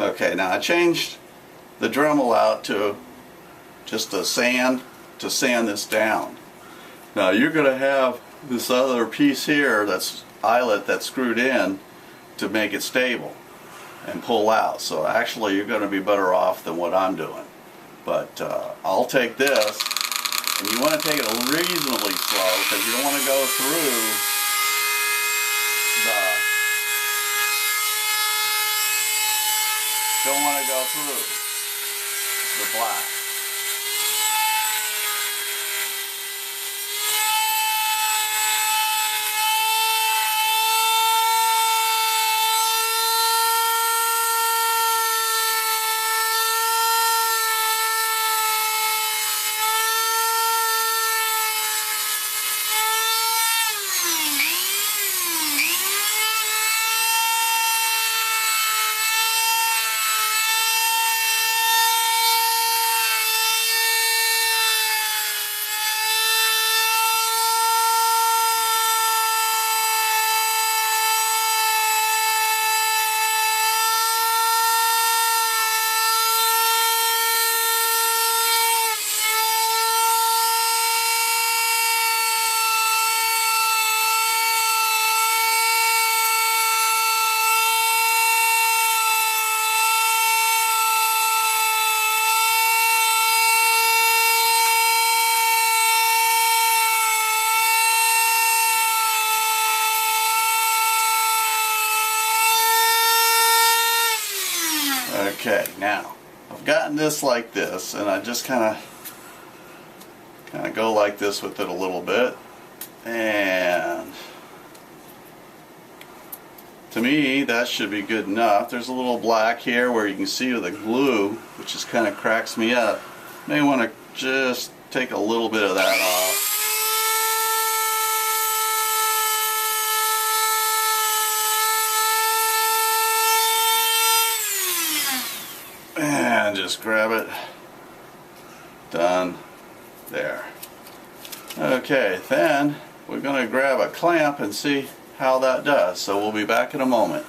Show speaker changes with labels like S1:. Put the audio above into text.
S1: Okay, now I changed the Dremel out to just a sand to sand this down. Now you're going to have this other piece here, that's eyelet that's screwed in to make it stable and pull out. So actually you're going to be better off than what I'm doing. But I'll take this, and you want to take it reasonably slow because you don't want to go through the black. Okay, now I've gotten this like this, and I just kind of go like this with it a little bit, and to me that should be good enough. There's a little black here where you can see the glue, which just kind of cracks me up. May want to just take a little bit of that off. And just grab it. Done. There. Okay, then we're going to grab a clamp and see how that does. So we'll be back in a moment.